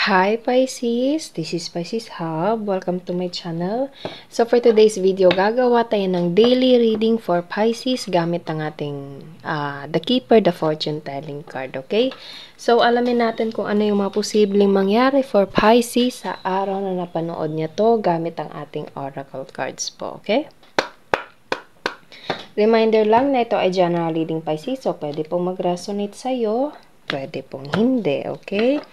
Hi Pisces, this is Pisces Hub. Welcome to my channel. So for today's video, gagawa tayo ng daily reading for Pisces gamit ang ating The Keeper, the Fortune Telling card, okay? So alamin natin kung ano yung mga posibleng mangyari for Pisces sa araw na napanood niya to gamit ang ating oracle cards po, okay? Reminder lang na ito ay general reading Pisces, so pwede pong mag-resonate sa'yo, pwede pong hindi, okay?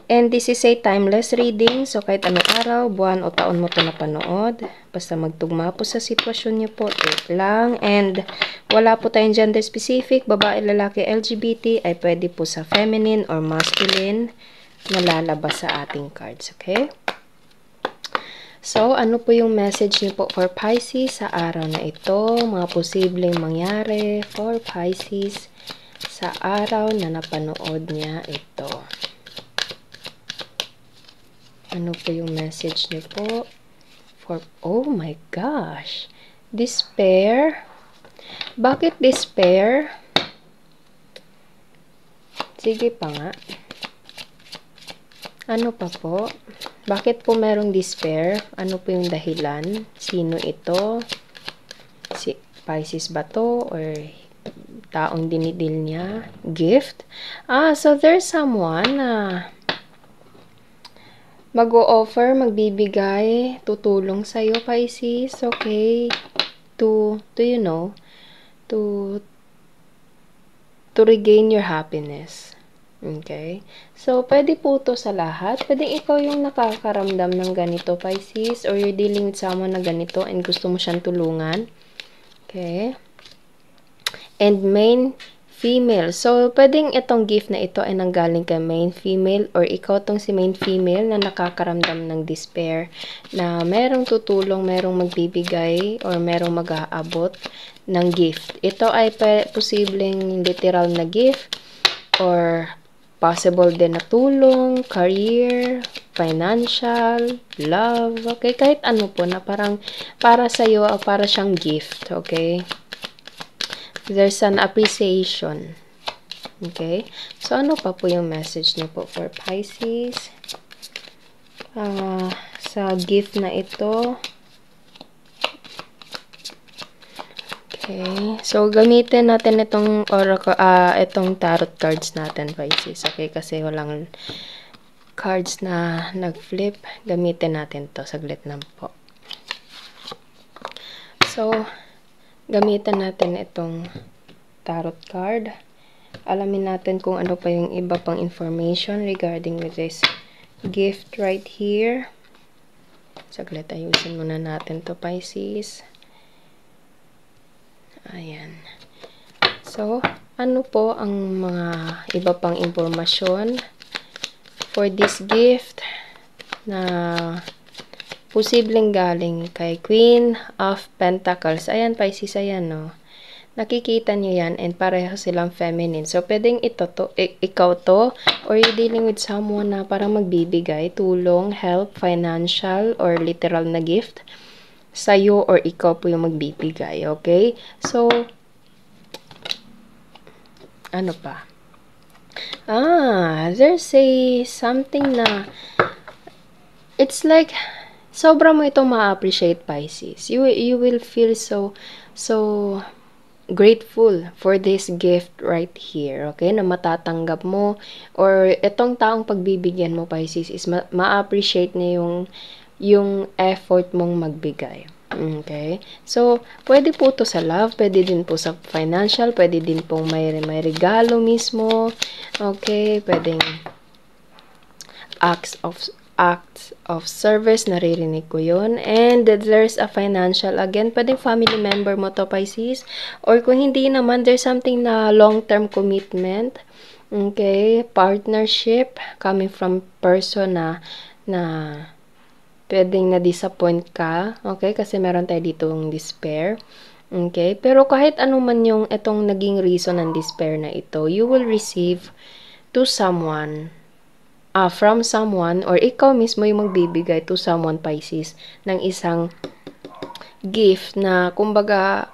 And this is a timeless reading. So, kahit anong araw, buwan o taon mo ito napanood. Basta magtugma po sa sitwasyon niyo po. Take lang. And wala po tayong gender specific. Babae, lalaki, LGBT ay pwede po sa feminine or masculine na lalabas sa ating cards. Okay? So, ano po yung message niyo po for Pisces sa araw na ito? Mga posibleng mangyari for Pisces sa araw na napanood niya ito. Ano po yung message niyo po? Oh my gosh! Despair? Bakit despair? Sige pa nga. Ano pa po? Bakit po merong despair? Ano po yung dahilan? Sino ito? Si Pisces ba to? Or taong dinidil niya? Gift? So there's someone na mag-o-offer, magbibigay, tutulong sa'yo, Pisces, okay? To you know, to regain your happiness. Okay? So, pwede po to sa lahat. Pwede ikaw yung nakakaramdam ng ganito, Pisces, or you're dealing with someone na ganito and gusto mo siyang tulungan. Okay? And main female. So, pwedeng itong gift na ito ay nanggaling kay main female or ikaw tong si main female na nakakaramdam ng despair na merong tutulong, merong magbibigay or merong mag-aabot ng gift. Ito ay posibleng literal na gift or possible din na tulong, career, financial, love, okay? Kahit ano po na parang para sa'yo o para siyang gift, okay? There's an appreciation. Okay? So, ano pa po yung message niyo po for Pisces? Sa gift na ito. Okay. So, gamitin natin itong oracle, itong tarot cards natin, Pisces. Okay? Kasi walang cards na nag-flip. Gamitin natin to. Saglit lang po. So, gamitan natin itong tarot card. Alamin natin kung ano pa yung iba pang information regarding with this gift right here. Saglit, ayusin muna natin to, Pisces. Ayan. So, ano po ang mga iba pang impormasyon for this gift na posibleng galing kay Queen of Pentacles. Ayan, Pisces, ayan, no. Nakikita nyo yan, and pareho silang feminine. So, pwedeng ikaw to, or you're dealing with someone na parang magbibigay, tulong, help, financial, or literal na gift sa'yo, or ikaw po yung magbibigay, okay? So, ano pa? There's something na, it's like, sobra mo itong ma-appreciate, Pisces. You will feel so grateful for this gift right here, okay, na matatanggap mo, or itong taong pagbibigyan mo, Pisces, is ma-appreciate niya yung effort mong magbigay. Okay? So, pwede po to sa love, pwede din po sa financial, pwede din pong may regalo mismo, okay, pwedeng acts of service, naririnig ko yun. And there's a financial, again, pwedeng family member mo to, Pisces. Or kung hindi naman, there's something na long-term commitment. Okay? Partnership coming from person na pwedeng na-disappoint ka. Okay? Kasi meron tayo dito yung despair. Okay? Pero kahit ano man yung itong naging reason ng despair na ito, you will receive to someone, from someone, or ikaw mismo yung magbibigay to someone, Pisces, ng isang gift na, kumbaga,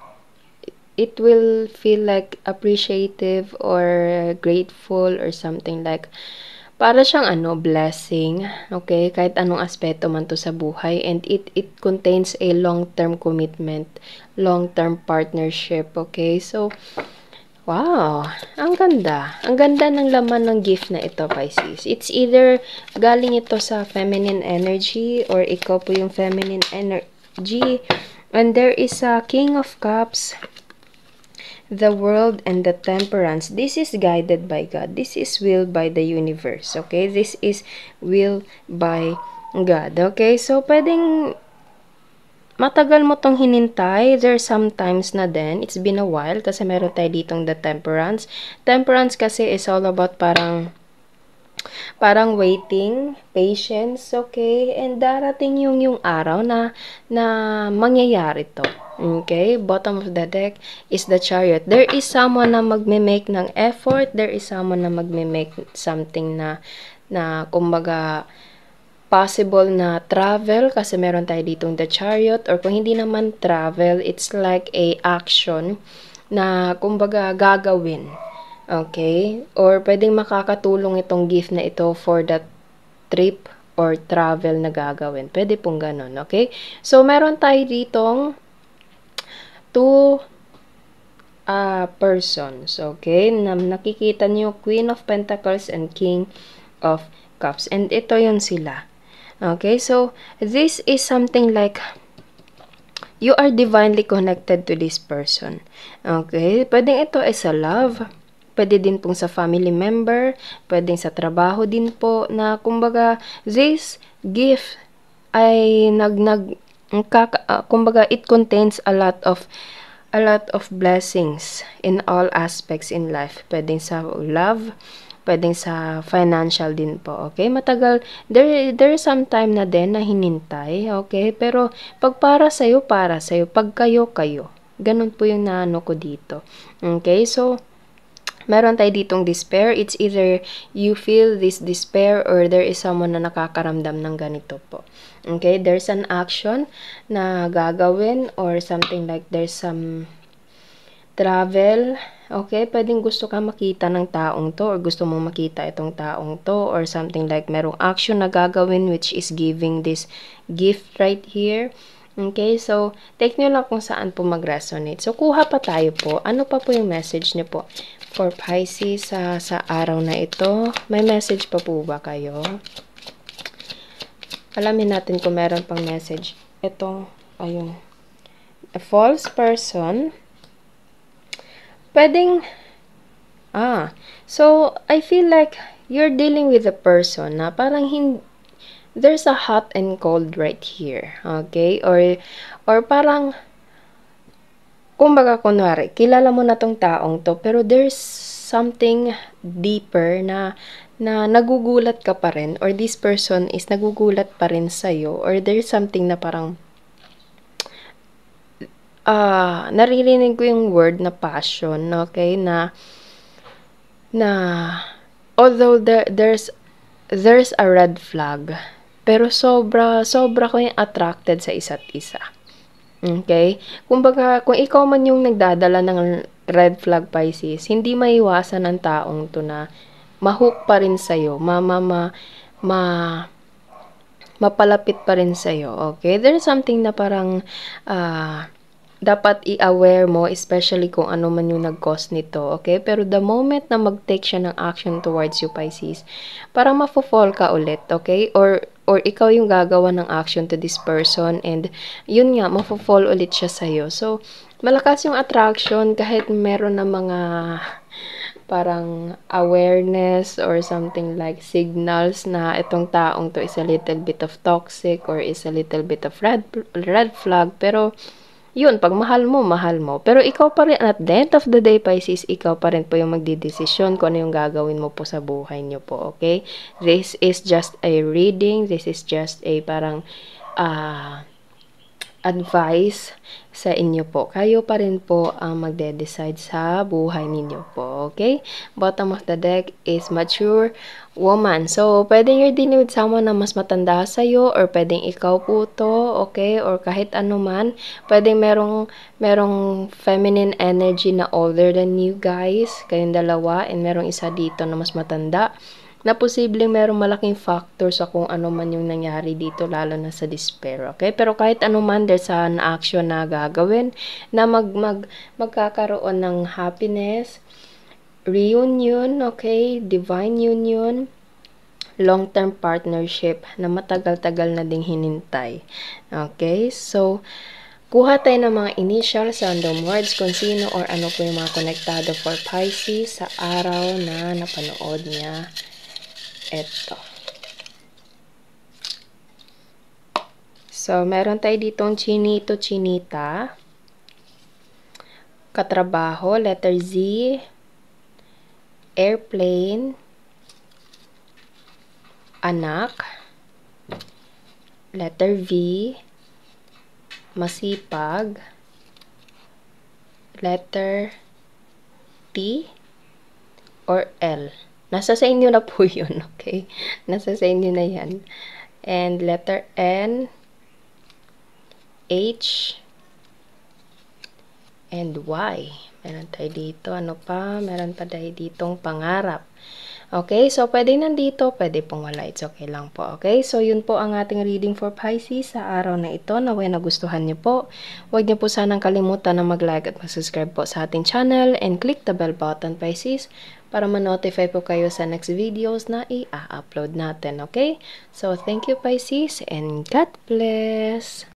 it will feel like appreciative or grateful or something like para siyang ano, blessing, okay? Kahit anong aspeto man to sa buhay, and it contains a long-term commitment, long-term partnership, okay? So, wow, ang ganda. Ang ganda ng laman ng gift na ito, Pisces. It's either galing ito sa feminine energy or ikaw po yung feminine energy. And there is a King of Cups, the World, and the Temperance. This is guided by God. This is willed by the universe, okay? This is willed by God, okay? So, pwedeng matagal mo tong hinintay. There's sometimes na din, it's been a while kasi meron tayo ditong the Temperance. Temperance kasi is all about parang waiting, patience, okay? And darating yung araw na mangyayari to. Okay? Bottom of the deck is the Chariot. There is someone na magme-make ng effort. There is someone na magme-make something na kumbaga possible na travel kasi meron tayo ditong the Chariot, or kung hindi naman travel, it's like a action na kumbaga gagawin. Okay? Or pwedeng makakatulong itong gift na ito for that trip or travel na gagawin. Pwede pong ganun. Okay? So, meron tayo ditong two persons. Okay? Na nakikita niyo, Queen of Pentacles and King of Cups. And ito yun sila. Okay, so this is something like you are divinely connected to this person. Okay, pwedeng ito ay sa love, pwede din pong sa family member, pwedeng sa trabaho din po, na kumbaga this gift ay kumbaga it contains a lot of blessings in all aspects in life. Pwedeng sa love, pwedeng sa financial din po, okay? Matagal, there is some time na din na hinintay, okay? Pero, pag para sa'yo, pag kayo. Ganun po yung naano ko dito. Okay? So, meron tayo ditong despair. It's either you feel this despair or there is someone na nakakaramdam ng ganito po. Okay? There's an action na gagawin or something like there's some travel. Okay, pwedeng gusto ka makita ng taong to or gusto mong makita itong taong to or something like merong action na gagawin which is giving this gift right here. Okay, so take nyo lang kung saan po mag-resonate. So, kuha pa tayo po. Ano pa po yung message nyo po for Pisces sa araw na ito? May message pa po ba kayo? Alamin natin kung meron pang message. Ito, ayun. A false person. Pwedeng, so, I feel like you're dealing with a person na parang there's a hot and cold right here, okay? Or parang, kumbaga kunwari, kilala mo na tong taong to, pero there's something deeper na nagugulat ka pa rin, or this person is nagugulat pa rin sa'yo, or there's something na parang, naririnig ko yung word na passion, okay, na although there's a red flag, pero sobra ko yung attracted sa isa't isa. Okay? Kumbaga, kung ikaw man yung nagdadala ng red flag, Pisces, hindi maiwasan ng taong to na ma-hook pa rin sa'yo, mapalapit pa rin sa'yo. Okay? There's something na parang, dapat i-aware mo, especially kung ano man yung nag-cause nito, okay? Pero the moment na mag-take siya ng action towards you, Pisces, parang mafo-fall ka ulit, okay? Or ikaw yung gagawa ng action to this person, and yun nga, mafo-fall ulit siya sa'yo. So, malakas yung attraction kahit meron na mga parang awareness or something like signals na itong taong to is a little bit of toxic or is a little bit of red flag, pero yun, pag mahal mo. Pero ikaw pa rin, at the end of the day, Pisces, ikaw pa rin po yung magdidesisyon kung ano yung gagawin mo po sa buhay niyo po, okay? This is just a reading. This is just a parang advice sa inyo po. Kayo pa rin po ang magde-decide sa buhay ninyo po, okay? Bottom of the deck is mature woman. So, pwedeng you're dealing with someone na mas matanda sa'yo, or pwedeng ikaw po to, okay? Or kahit ano man. Pwedeng merong feminine energy na older than you guys, kayong dalawa, and merong isa dito na mas matanda. na posibleng merong malaking factor sa kung ano man yung nangyari dito, lalo na sa despair, okay? Pero kahit ano man, there's an action na gagawin na magkakaroon ng happiness, reunion, okay? Divine union, long-term partnership na matagal-tagal na ding hinintay. Okay? So, kuha tayo ng mga initials, random words, kung sino or ano po yung mga konektado for Pisces sa araw na napanood niya. Eto. So, meron tayo ditong chinito, chinita. Katrabaho, letter Z. Airplane. Anak. Letter V. Masipag. Letter T or L. Nasa sa inyo na po yun, okay? Nasa sa inyo na yan. And letter N, H, and Y. Meron tayo dito. Ano pa? Meron pa tayo ditong pangarap. Okay? So, pwede nandito, pwede pong wala. It's okay lang po. Okay? So, yun po ang ating reading for Pisces sa araw na ito. Naway nagustuhan niyo po. Huwag niyo po sanang kalimutan na mag-like at mag-subscribe po sa ating channel and click the bell button, Pisces, para ma-notify po kayo sa next videos na i-upload natin. Okay? So, thank you, Pisces, and God bless!